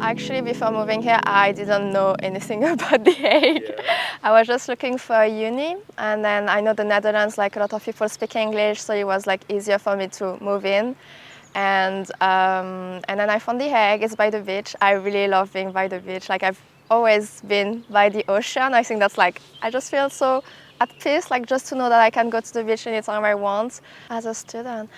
Actually, before moving here, I didn't know anything about The Hague. Yeah. I was just looking for a uni, and then I know the Netherlands, like a lot of people speak English, so it was like easier for me to move in. And then I found The Hague. It's by the beach. I really love being by the beach. Like I've always been by the ocean. I think that's like I just feel so at peace, like just to know that I can go to the beach anytime I want as a student.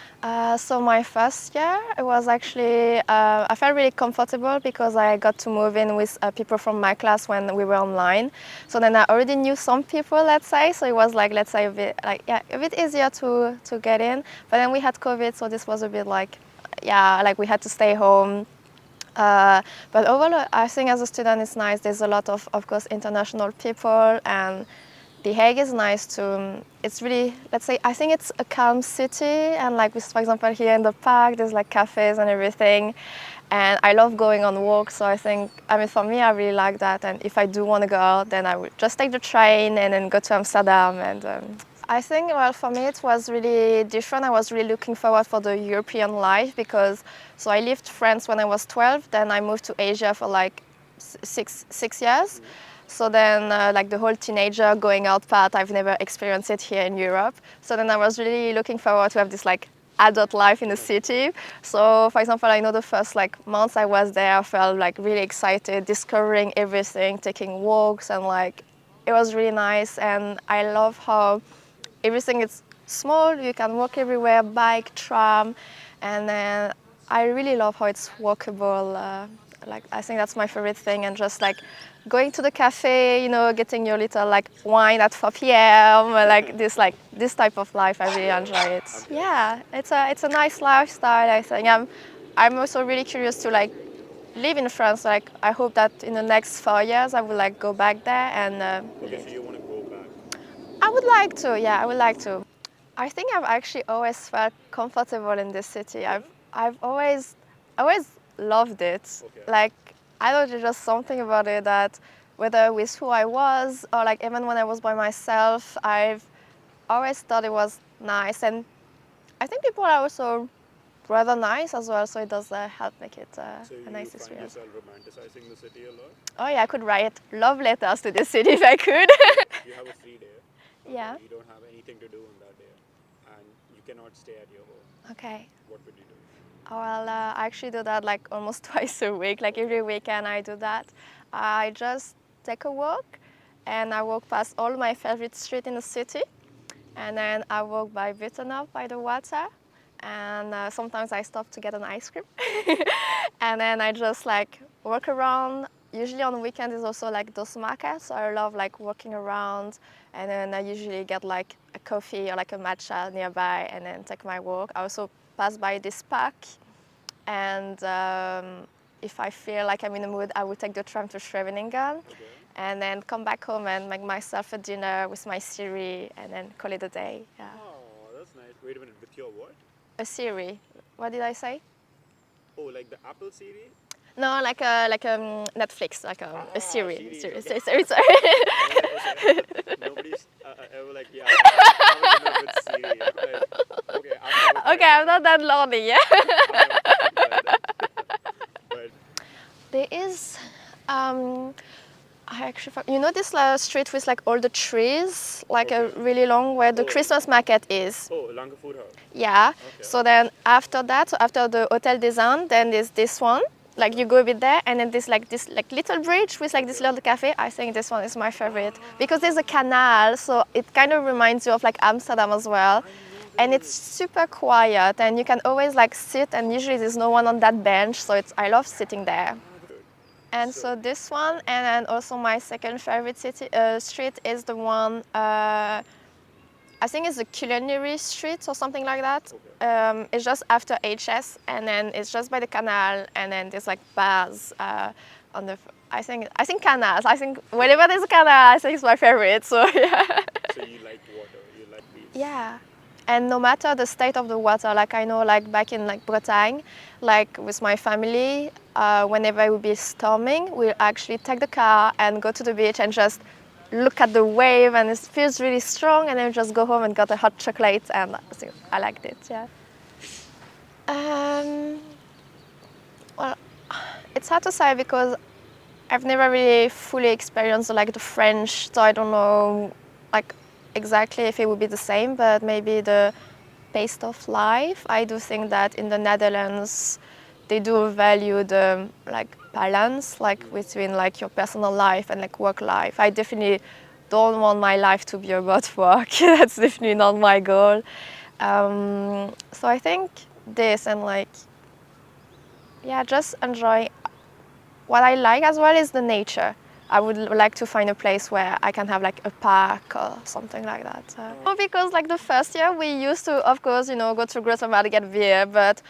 So my first year, it was actually, I felt really comfortable because I got to move in with people from my class when we were online. So then I already knew some people, let's say, so it was like, let's say, a bit easier to get in. But then we had COVID, so this was a bit like, yeah, like we had to stay home. But overall, I think as a student, it's nice. There's a lot of course, international people, and The Hague is nice too. It's really, let's say, I think it's a calm city, and like, for example, here in the park, there's like cafes and everything. And I love going on walks, so I mean, for me, I really like that. And if I do want to go out, then I would just take the train and then go to Amsterdam. And I think, well, for me, it was really different. I was really looking forward for the European life because, so I lived France when I was 12, then I moved to Asia for like six years. So then, like the whole teenager going out part, I've never experienced it here in Europe. So then I was really looking forward to have this like adult life in the city. So, for example, I know the first like months I was there, I felt like really excited, discovering everything, taking walks, and like it was really nice. And I love how everything is small. You can walk everywhere, bike, tram, and then I really love how it's walkable. Like I think that's my favorite thing, and just like going to the cafe, you know, getting your little like wine at 4 p.m. Like this type of life, I really enjoy it. Yeah, it's a nice lifestyle. I think I'm also really curious to like live in France. Like I hope that in the next 4 years I will like go back there and. Okay, so you want to go back? I would like to. Yeah, I would like to. I think I've actually always felt comfortable in this city. I've always loved it. Okay. Like I don't know, there's just something about it that whether with who I was or like even when I was by myself, I've always thought it was nice. And I think people are also rather nice as well, so it does help make it So a you nice find experience. yourself romanticizing the city a lot? Oh yeah, I could write love letters to this city if I could. You have a free day. Yeah. You don't have anything to do on that day, and you cannot stay at your home. Okay. What would you do? Well, I actually do that like almost twice a week. Like every weekend I do that. I just take a walk and I walk past all my favorite streets in the city. And then I walk by Vittenop by the water. And sometimes I stop to get an ice cream. And then I just like walk around. Usually on weekends is also like those markets. So I love like walking around. And then I usually get like a coffee or like a matcha nearby and then take my walk. I also pass by this park. And if I feel like I'm in the mood, I will take the tram to Scheveningen. Okay. And then come back home and make myself a dinner with my Siri and then call it a day. Yeah. Oh, that's nice. Wait a minute, with your what? A Siri. What did I say? Oh, like the Apple Siri? No, like a Netflix, like a Siri. Siri, Siri. okay. Sorry. Okay. Nobody's ever like, yeah, I'm in love with Siri. Like, okay, I'm Okay, I'm not that lonely, yeah. But There is, I actually, you know this street with like all the trees, like a Okay. really long where the Oh. Christmas market is. oh, Lanka Food House. Yeah. Okay. So then after that, so after the Hotel des Indes, then there's this one. Like you go a bit there, and then this like little bridge with like this little cafe. I think this one is my favorite because there's a canal, so it kind of reminds you of like Amsterdam as well. And it's super quiet, and you can always like sit, and usually there's no one on that bench, so I love sitting there. And so this one, and then also my second favorite street is the one, I think it's the Culinary Street or something like that. Okay. It's just after HS, and then it's just by the canal, and then there's like bars on the. I think canals. I think whenever there's a canal, I think it's my favorite. So yeah. So you like water, you like beach. Yeah. And no matter the state of the water, like I know like back in like Bretagne, like with my family, whenever it would be storming, we'll actually take the car and go to the beach and just look at the wave, and it feels really strong, and then just go home and get a hot chocolate, and so I liked it, yeah. Well, It's hard to say because I've never really fully experienced like the French, so I don't know like exactly if it would be the same, but maybe the pace of life. I do think that in the Netherlands they do value the like balance like between like your personal life and like work life. I definitely don't want my life to be about work. That's definitely not my goal. So I think this and like yeah, just enjoy. What I like as well is the nature. I would like to find a place where I can have like a park or something like that. Because like the first year we used to, of course, go to Grocery to get beer, but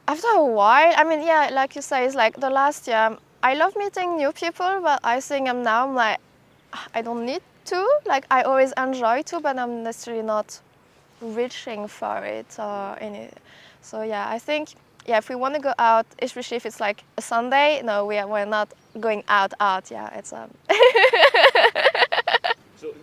after a while, I mean, yeah, like you say, it's like the last year, I love meeting new people, but I think I'm like, I don't need to. Like I always enjoy to, but I'm necessarily not reaching for it or any. So yeah, I think yeah, if we want to go out, especially if it's like a Sunday, no, we're not going out. Yeah, it's So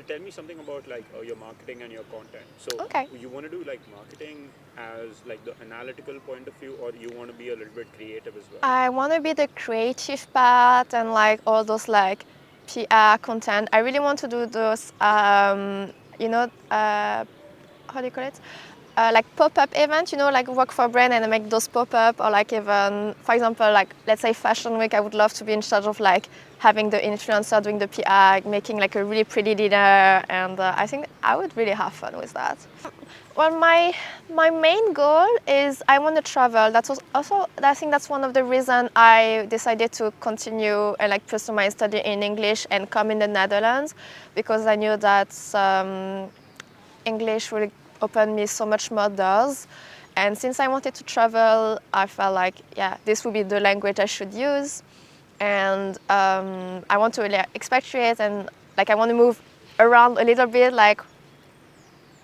tell me something about like your marketing and your content. So Okay. you want to do like marketing as like the analytical point of view, or you want to be a little bit creative as well? I want to be the creative part and like all those like PR content. I really want to do those, how do you call it? Like pop-up event, like work for a brand and make those pop-up, or like even, for example, like let's say Fashion Week, I would love to be in charge of like having the influencer doing the PR, making like a really pretty dinner, and I think I would really have fun with that. Well, my main goal is I want to travel. That was also, I think that's one of the reasons I decided to continue and like pursue my study in English and come in the Netherlands, because I knew that English will open me so much more doors. And since I wanted to travel, I felt like, yeah, this would be the language I should use. And I want to really expatriate and like I want to move around a little bit, like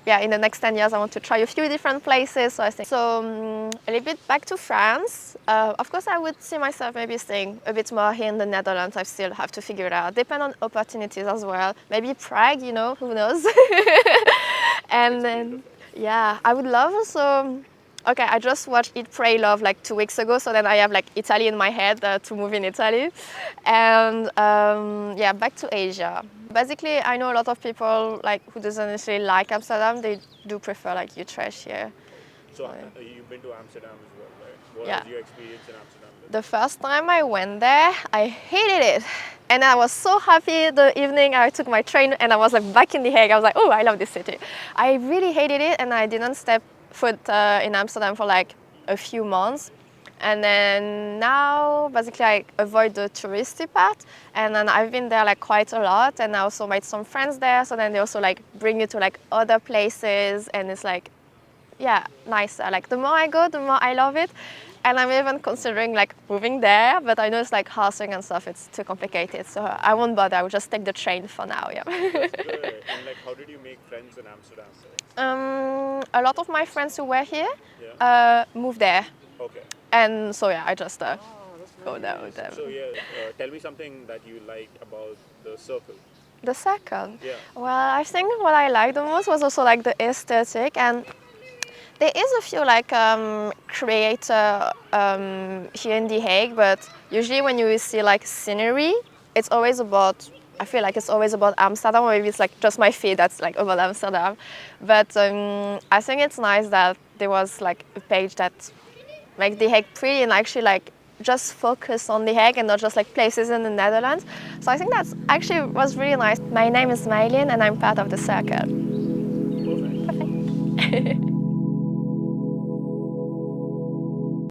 yeah, in the next 10 years, I want to try a few different places. So I think a little bit back to France. Of course, I would see myself maybe staying a bit more here in the Netherlands. I still have to figure it out. Depend on opportunities as well. Maybe Prague, who knows? And then, yeah, I would love also. Okay, I just watched Eat, Pray, Love like 2 weeks ago, so then I have like Italy in my head to move in Italy. And yeah, back to Asia. Basically, I know a lot of people like who doesn't necessarily like Amsterdam. They do prefer like Utrecht here. So you've been to Amsterdam as well, right? What Yeah. was your experience in Amsterdam? The first time I went there, I hated it. And I was so happy the evening I took my train and I was like back in The Hague. I was like, oh, I love this city. I really hated it and I didn't step foot in Amsterdam for like a few months. And then now, basically, I avoid the touristy part. And then I've been there like quite a lot. And I also made some friends there. So then they also like bring you to like other places. And it's like, yeah, nicer. Like the more I go, the more I love it. And I'm even considering like moving there, but I know it's like housing and stuff, it's too complicated. So I won't bother, I will just take the train for now, yeah. That's good. And like, how did you make friends in Amsterdam? A lot of my friends who were here Yeah. moved there. Okay. And so yeah, I just That's go there nice. with them. So yeah, tell me something that you liked about the circle. The second? Yeah. Well, I think what I liked the most was also like the aesthetic, and there is a few like creator here in The Hague, but usually when you see like scenery, it's always about, I feel like it's always about Amsterdam, or maybe it's like just my feed that's like about Amsterdam. But I think it's nice that there was like a page that make The Hague pretty and actually like just focus on The Hague and not just like places in the Netherlands. So I think that's actually was really nice. My name is Mai Linh and I'm part of the circle. Perfect. Perfect.